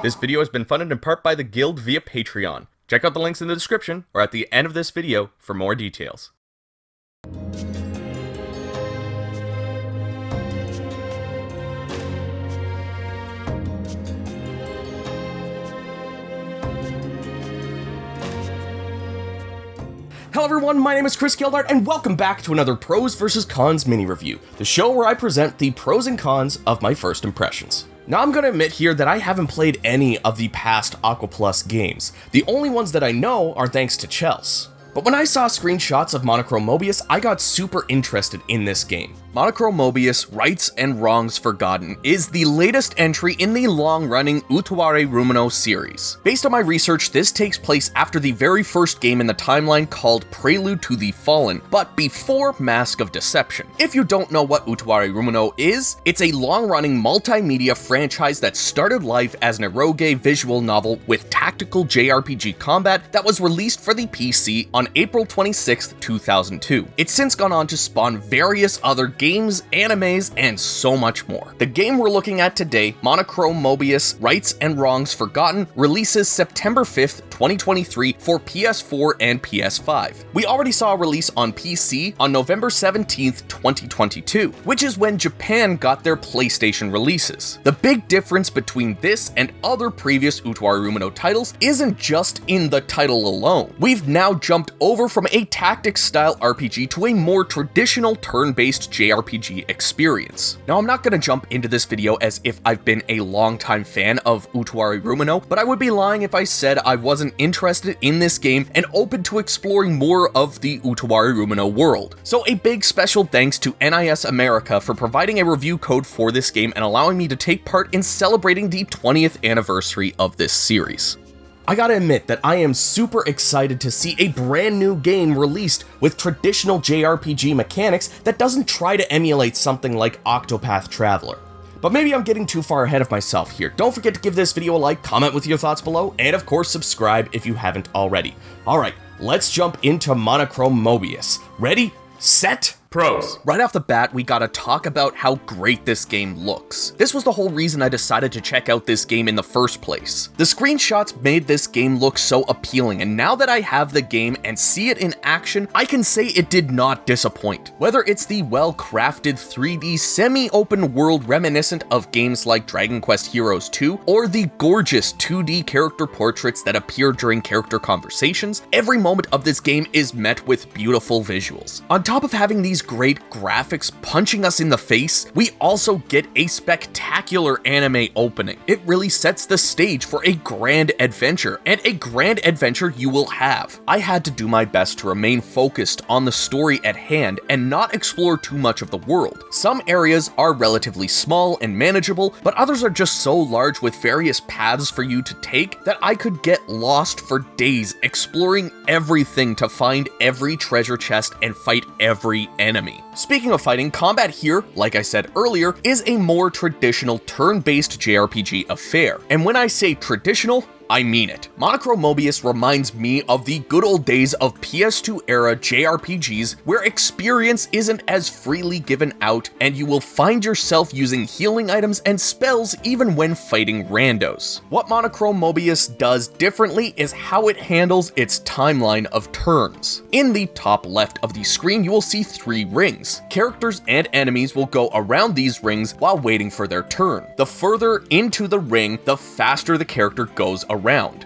This video has been funded in part by the Guild via Patreon. Check out the links in the description or at the end of this video for more details. Hello everyone, my name is Gildart, and welcome back to another Pros vs. Cons mini review, the show where I present the pros and cons of my first impressions. Now I'm gonna admit here that I haven't played any of the past Aqua Plus games. The only ones that I know are thanks to Chels. But when I saw screenshots of Monochrome Mobius, I got super interested in this game. Monochrome Mobius, Rights and Wrongs Forgotten is the latest entry in the long-running Utawarerumono series. Based on my research, this takes place after the very first game in the timeline called Prelude to the Fallen, but before Mask of Deception. If you don't know what Utawarerumono is, it's a long-running multimedia franchise that started life as an eroge visual novel with tactical JRPG combat that was released for the PC on April 26, 2002. It's since gone on to spawn various other games, animes, and so much more. The game we're looking at today, Monochrome Mobius, Rights and Wrongs Forgotten, releases September 5th, 2023 for PS4 and PS5. We already saw a release on PC on November 17th, 2022, which is when Japan got their PlayStation releases. The big difference between this and other previous Utawarerumono titles isn't just in the title alone. We've now jumped over from a tactics-style RPG to a more traditional turn-based JRPG experience. Now, I'm not going to jump into this video as if I've been a longtime fan of Utawarerumono, but I would be lying if I said I wasn't interested in this game and open to exploring more of the Utawarerumono world. So a big special thanks to NIS America for providing a review code for this game and allowing me to take part in celebrating the 20th anniversary of this series. I gotta admit that I am super excited to see a brand new game released with traditional JRPG mechanics that doesn't try to emulate something like Octopath Traveler. But maybe I'm getting too far ahead of myself here. Don't forget to give this video a like, comment with your thoughts below, and of course subscribe if you haven't already. Alright, let's jump into Monochrome Mobius. Ready, set, pros. Right off the bat, we gotta talk about how great this game looks. This was the whole reason I decided to check out this game in the first place. The screenshots made this game look so appealing, and now that I have the game and see it in action, I can say it did not disappoint. Whether it's the well-crafted 3D semi-open world reminiscent of games like Dragon Quest Heroes 2, or the gorgeous 2D character portraits that appear during character conversations, every moment of this game is met with beautiful visuals. On top of having these great graphics punching us in the face, we also get a spectacular anime opening. It really sets the stage for a grand adventure, and a grand adventure you will have. I had to do my best to remain focused on the story at hand and not explore too much of the world. Some areas are relatively small and manageable, but others are just so large with various paths for you to take that I could get lost for days exploring everything to find every treasure chest and fight every enemy. Speaking of fighting, combat here, like I said earlier, is a more traditional turn-based JRPG affair. And when I say traditional, I mean it. Monochrome Mobius reminds me of the good old days of PS2 era JRPGs where experience isn't as freely given out and you will find yourself using healing items and spells even when fighting randos. What Monochrome Mobius does differently is how it handles its timeline of turns. In the top left of the screen, you will see 3 rings. Characters and enemies will go around these rings while waiting for their turn. The further into the ring, the faster the character goes around.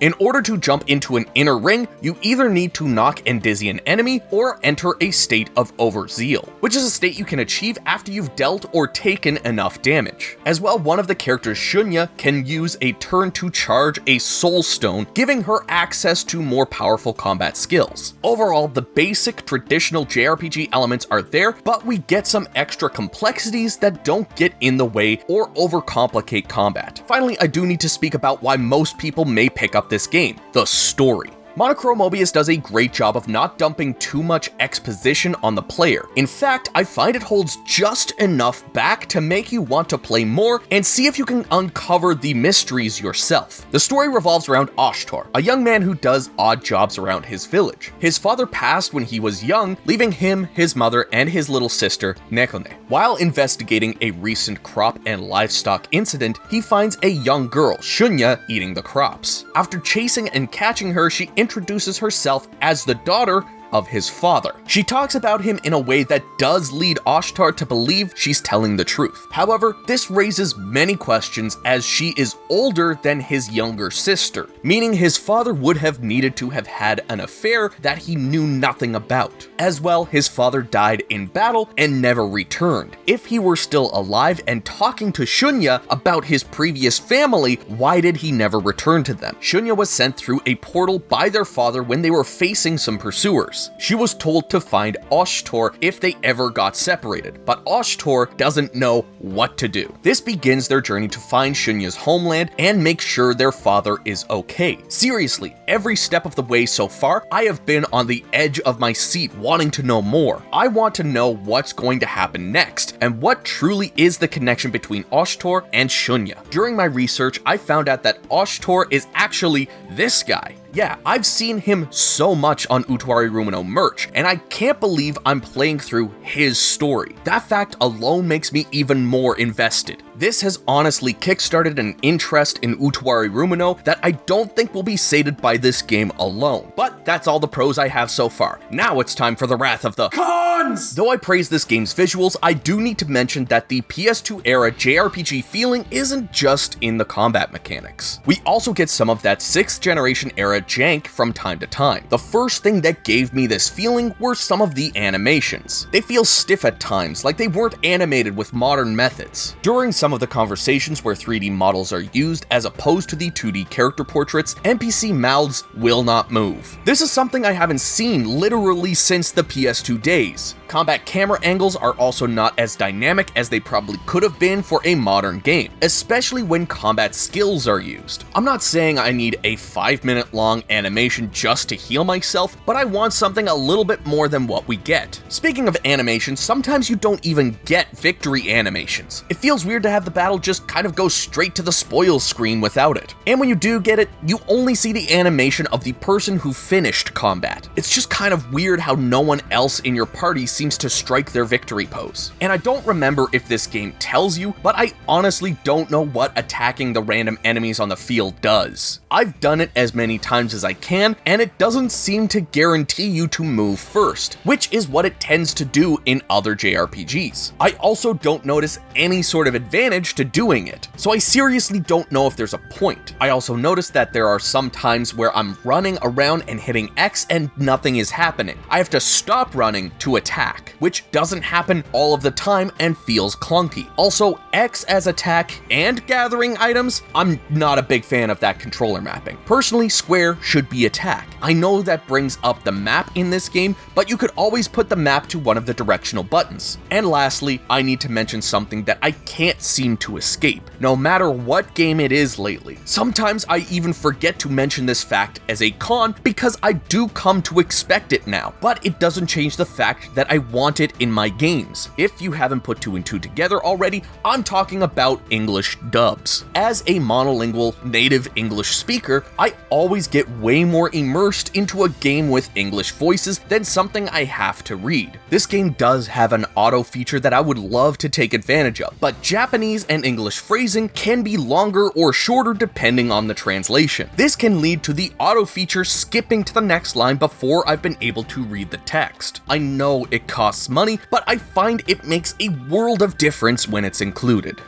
In order to jump into an inner ring, you either need to knock and dizzy an enemy or enter a state of overzeal, which is a state you can achieve after you've dealt or taken enough damage. As well, one of the characters, Shunya, can use a turn to charge a soul stone, giving her access to more powerful combat skills. Overall, the basic traditional JRPG elements are there, but we get some extra complexities that don't get in the way or overcomplicate combat. Finally, I do need to speak about why most people may pick up this game: the story. Monochrome Mobius does a great job of not dumping too much exposition on the player. In fact, I find it holds just enough back to make you want to play more and see if you can uncover the mysteries yourself. The story revolves around Ashtar, a young man who does odd jobs around his village. His father passed when he was young, leaving him, his mother, and his little sister, Nekone. While investigating a recent crop and livestock incident, he finds a young girl, Shunya, eating the crops. After chasing and catching her, she introduces herself as the daughter of his father. She talks about him in a way that does lead Ashtar to believe she's telling the truth. However, this raises many questions as she is older than his younger sister, meaning his father would have needed to have had an affair that he knew nothing about. As well, his father died in battle and never returned. If he were still alive and talking to Shunya about his previous family, why did he never return to them? Shunya was sent through a portal by their father when they were facing some pursuers. She was told to find Ashtar if they ever got separated, but Ashtar doesn't know what to do. This begins their journey to find Shunya's homeland and make sure their father is okay. Seriously, every step of the way so far, I have been on the edge of my seat wanting to know more. I want to know what's going to happen next, and what truly is the connection between Ashtar and Shunya. During my research, I found out that Ashtar is actually this guy. Yeah, I've seen him so much on Utawarerumono merch, and I can't believe I'm playing through his story. That fact alone makes me even more invested. This has honestly kickstarted an interest in Utawarerumono that I don't think will be sated by this game alone. But that's all the pros I have so far. Now it's time for the wrath of the cons! Though I praise this game's visuals, I do need to mention that the PS2 era JRPG feeling isn't just in the combat mechanics. We also get some of that 6th generation era jank from time to time. The first thing that gave me this feeling were some of the animations. They feel stiff at times, like they weren't animated with modern methods. During some of the conversations where 3D models are used as opposed to the 2D character portraits, NPC mouths will not move. This is something I haven't seen literally since the PS2 days. Combat camera angles are also not as dynamic as they probably could have been for a modern game, especially when combat skills are used. I'm not saying I need a 5-minute long animation just to heal myself, but I want something a little bit more than what we get. Speaking of animations, sometimes you don't even get victory animations. It feels weird to have the battle just kind of go straight to the spoils screen without it. And when you do get it, you only see the animation of the person who finished combat. It's just kind of weird how no one else in your party seems to strike their victory pose. And I don't remember if this game tells you, but I honestly don't know what attacking the random enemies on the field does. I've done it as many times as I can, and it doesn't seem to guarantee you to move first, which is what it tends to do in other JRPGs. I also don't notice any sort of advantage to doing it, so I seriously don't know if there's a point. I also noticed that there are some times where I'm running around and hitting X and nothing is happening. I have to stop running to attack, which doesn't happen all of the time and feels clunky. Also, X as attack and gathering items, I'm not a big fan of that controller mapping. Personally, square should be attack. I know that brings up the map in this game, but you could always put the map to one of the directional buttons. And lastly, I need to mention something that I can't seem to escape, no matter what game it is lately. Sometimes I even forget to mention this fact as a con because I do come to expect it now, but it doesn't change the fact that I want it in my games. If you haven't put 2 and 2 together already, I'm talking about English dubs. As a monolingual native English speaker, I always get way more immersed into a game with English voices than something I have to read. This game does have an auto feature that I would love to take advantage of, but Japanese and English phrasing can be longer or shorter depending on the translation. This can lead to the auto feature skipping to the next line before I've been able to read the text. I know it costs money, but I find it makes a world of difference when it's included.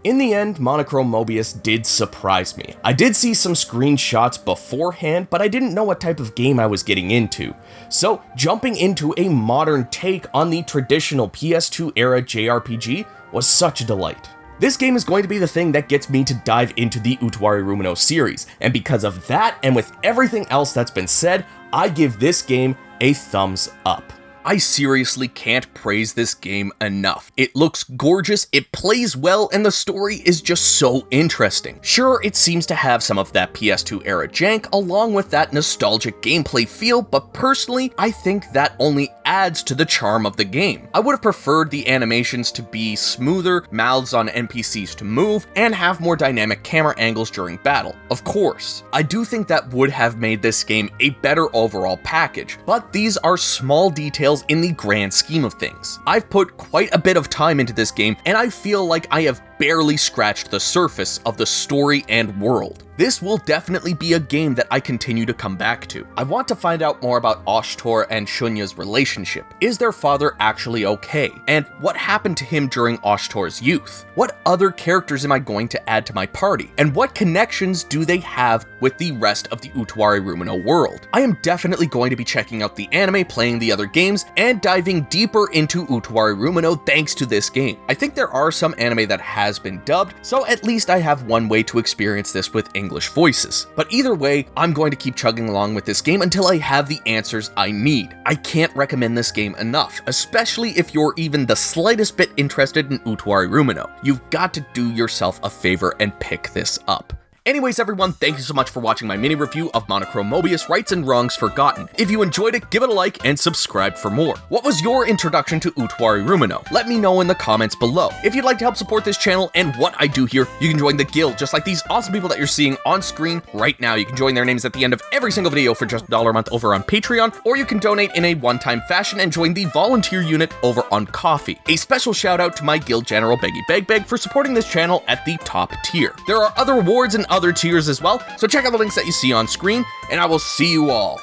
In the end, Monochrome Mobius did surprise me. I did see some screenshots beforehand, but I didn't know what type of game I was getting into. So, jumping into a modern take on the traditional PS2 era JRPG was such a delight. This game is going to be the thing that gets me to dive into the Utawarerumono series, and because of that, and with everything else that's been said, I give this game a thumbs up. I seriously can't praise this game enough. It looks gorgeous, it plays well, and the story is just so interesting. Sure, it seems to have some of that PS2 era jank along with that nostalgic gameplay feel, but personally, I think that only adds to the charm of the game. I would have preferred the animations to be smoother, mouths on NPCs to move, and have more dynamic camera angles during battle. Of course, I do think that would have made this game a better overall package, but these are small details in the grand scheme of things. I've put quite a bit of time into this game, and I feel like I have barely scratched the surface of the story and world. This will definitely be a game that I continue to come back to. I want to find out more about Ashtor and Shunya's relationship. Is their father actually okay? And what happened to him during Ashtor's youth? What other characters am I going to add to my party? And what connections do they have with the rest of the Utawarerumono world? I am definitely going to be checking out the anime, playing the other games, and diving deeper into Utawarerumono thanks to this game. I think there are some anime that has been dubbed, so at least I have one way to experience this with English voices. But either way, I'm going to keep chugging along with this game until I have the answers I need. I can't recommend this game enough, especially if you're even the slightest bit interested in Utawarerumono. You've got to do yourself a favor and pick this up. Anyways, everyone, thank you so much for watching my mini review of Monochrome Mobius Rights and Wrongs Forgotten. If you enjoyed it, give it a like and subscribe for more. What was your introduction to Utawarerumono? Let me know in the comments below. If you'd like to help support this channel and what I do here, you can join the guild, just like these awesome people that you're seeing on screen right now. You can join their names at the end of every single video for just $1 a month over on Patreon, or you can donate in a one-time fashion and join the volunteer unit over on Coffee. A special shout out to my guild general Beggy Beg for supporting this channel at the top tier. There are other rewards and other tiers as well, so check out the links that you see on screen, and I will see you all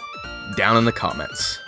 down in the comments.